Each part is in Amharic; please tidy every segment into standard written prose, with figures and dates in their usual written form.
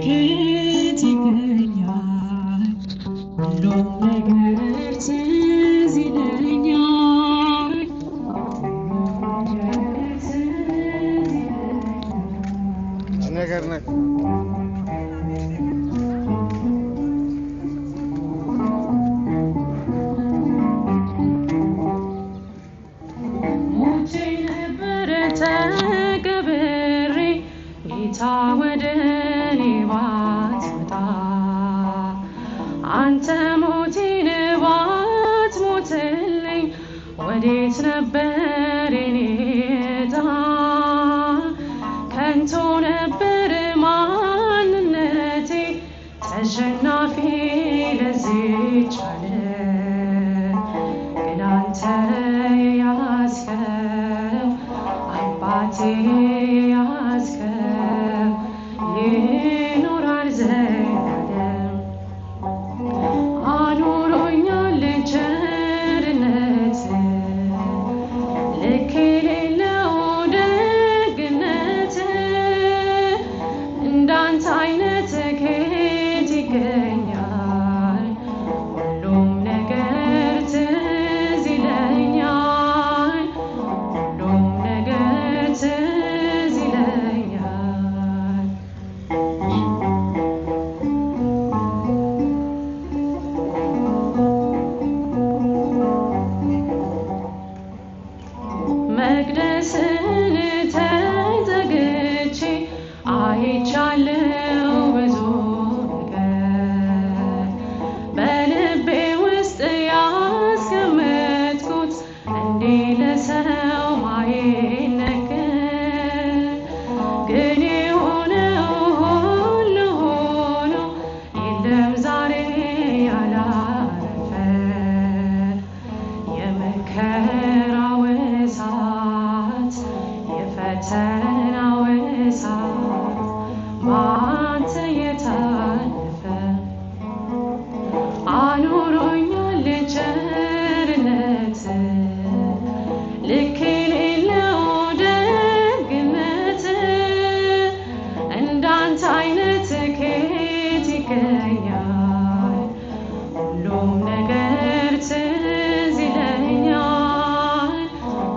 ከየት ይገኛል? ሁሉም ነገር ትዝ ይለኛል። ነገር ነው ሞቼ ነበር ተቀብሬ ጌታ ወደ እኔ ባትመጣ አንተ ሞቴን ባትሞትልኝ ወዴት ነበር የኔ ዕጣ? ከንቱ ነበር ማንነቴ ተሸናፊ ለዚች ዓለም ግን አንተ ያዝከው አባቴ ያዝከው ይኖራል ዘላለም። አኑሮኛል ቸርነት ልክ የሌለው ደግነት እንዳንተ አይነት ከየት ይገኛል? ሁሉም ነገር ትዝ ይለኛል። ሁሉም ነገር ትዝ ይለኛል። መቅደስን ተጠግቼ አይቻለው ብዙ ነገር በልቤ ውስጥ ያስቀመጥኩት እንዲህ ለሰው ማይነገር ግን የሆነው ሁሉ ሆኖ የለም ዛሬ ያላረፈ የመከራው እሳት የፈተናው እሳት ባንተ የታለፈ አኑሮኛል ቸርነት ልክ የሌለው ደግነት እንዳንተ አይነት ከየት ይገኛል? ሁሉም ነገር ትዝ ይለኛል።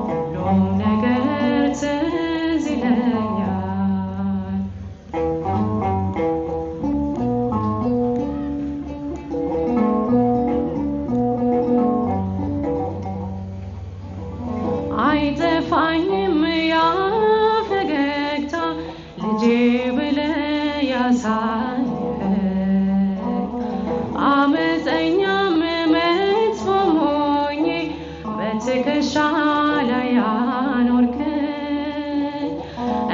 ሁሉም ነገር ትዝ ይለኛል። አይጠፋኝም ያ ፈገግታ ልጄ ብለህ ያሳየኸኝ አመፀኛም መጥፎም ሆኜ በትከሻ ላይ ያኖርከኝ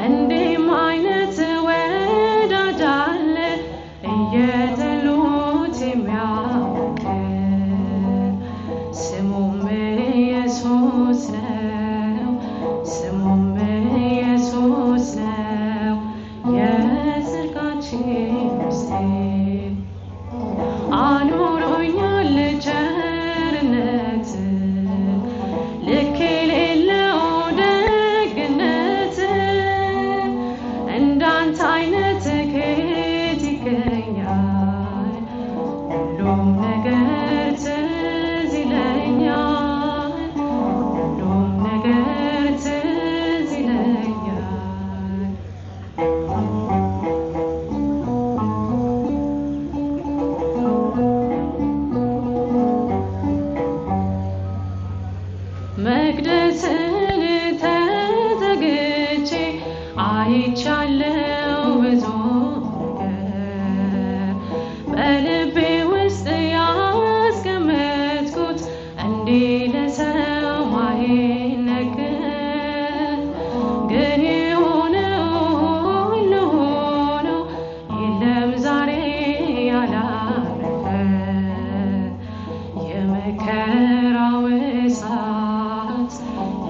እንዲህም አይነት ወዳጅ አለ እየጠሉት የሚያውቀን ስሙም ኢየሱስ ነው። ስሙም ኢየሱስ ነው የጽድቃችን ምስጢር አኑሮኛል ቸርነት ልክ የሌለው ደግነት እንዳንተ አይነት ከየት ይገኛል? ሁሉም ነገር ትዝ ይለኛል። ሁሉም ነገር ትዝ ይለኛል። መቅደስን ተጠግቼ አይቻለው ብዙ ነገር በልቤ ውስጥ ያስቀመጥኩት እንዲህ ለሰው ማይነገር ግን የሆነው ሁሉ ሆኖ የለም ዛሬ ያላረፈ የመከራው እሳት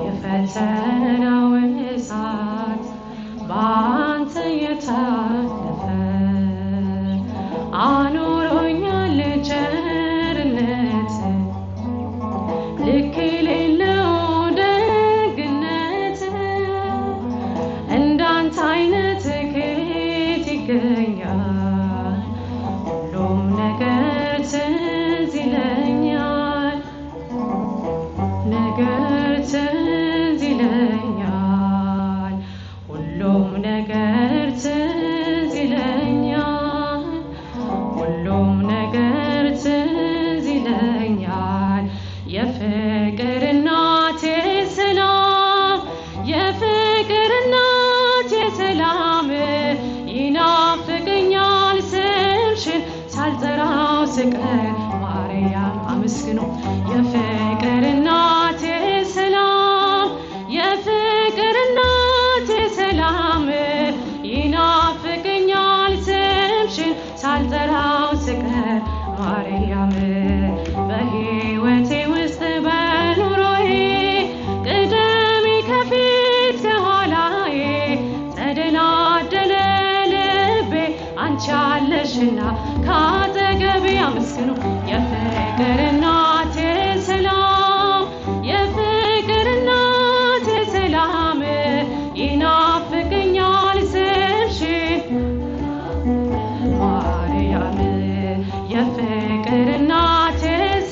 የፈተናው እሳት ባንተ የታለፈ አኑሮኛል ቸርነት ልክ የሌለው ደግነት እንዳንተ አይነት ከየት ይገኛል? ስቀር ማርያም አመስግኑ የፍቅር እናቴ ሰላም የፍቅር እናቴ ሰላም ይናፍቀኛል ስምሽን ሳልጠራው ስቀር ማርያም በሕይወቴ ውስጥ በኑሮዬ ቅደሚ ከፊት ከኋላዬ ተደላደለ ልቤ አንቺ አለሽና ካጠገቤ አመስግኑ የፍቅር እናቴ ሰላም የፍቅር እናቴ ሰላም ይናፍቀኛል ስምሽን ማርያም የፍቅር እናቴ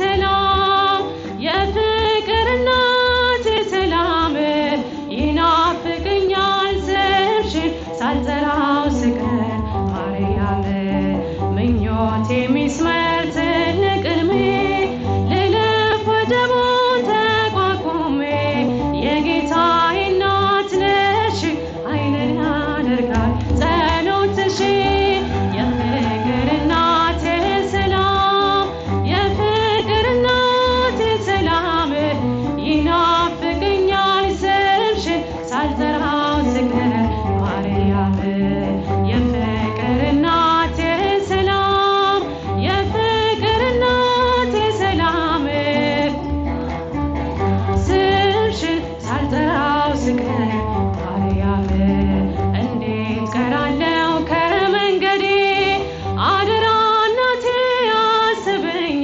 ሰላም የፍቅር እናቴ ሰላም ይናፍቀኛል ስምሽን ሳልጠራው ስቀር ማርያም ምኞቴ ሚስመር ትልቅ ዕድሜ ልለፍ ወደቡን ተቋቁሜ የጌታዬ እናት ነሽ ኃይልን ያደርጋል ጸሎትሽ የፍቅር እናቴ ሰላም የፍቅር እናቴ ሰላም ይናፍቀኛል ስምሽን ሳልጠራው ስቀር ማርያም የፍቅር እናቴ ሰላም የፍቅር እናቴ ሰላም ስምሽን ሳልጠራው ስቀር ማርያም እንዴት ቀራለው ከመንገዴ አደራ እናቴ አስበኝ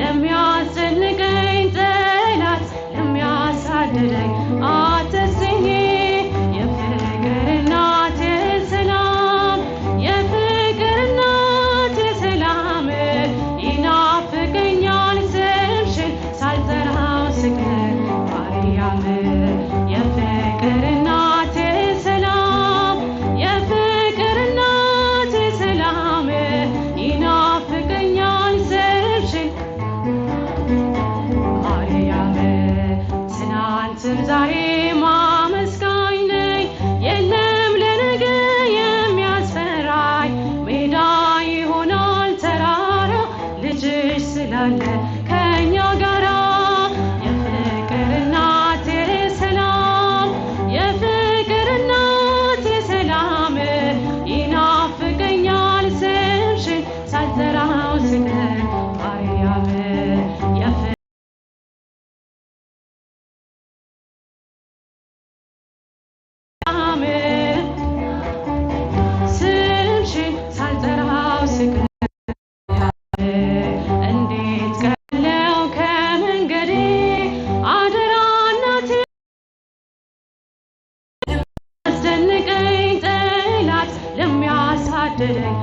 ለሚያስጨንቀኝ ጠላት ለሚያሳድደኝ አትዘኝ የፍቅር እናቴ ሰላም የፍቅር እናቴ ሰላም ይናፍቀኛል ስምሽን ሳልጠራው ስቀር ማርያም የፍቅር እናቴ ሰላም የፍቅር እናቴ ሰላም ይናፍቀኛል ስምሽን ማርያም ትናንትም ዛሬም አመስጋኝ ነኝ የለም ለነገ የሚያስፈራኝ ሜዳ ይሆናል ተራራ ልጅሽ ስላለ ከኛ ጋራ የፍቅር እናቴ ሰላም የፍቅር እናቴ ሰላም ይናፍቀኛል ስምሽን ሳልጠራው ስቀር ማርያም ስምሽን ሳልጠራው ስቀር እንዴት ቀለው ከመንገዴ አደራ እናቴ አስደንቀኝ ጠላት ለሚያሳድደኝ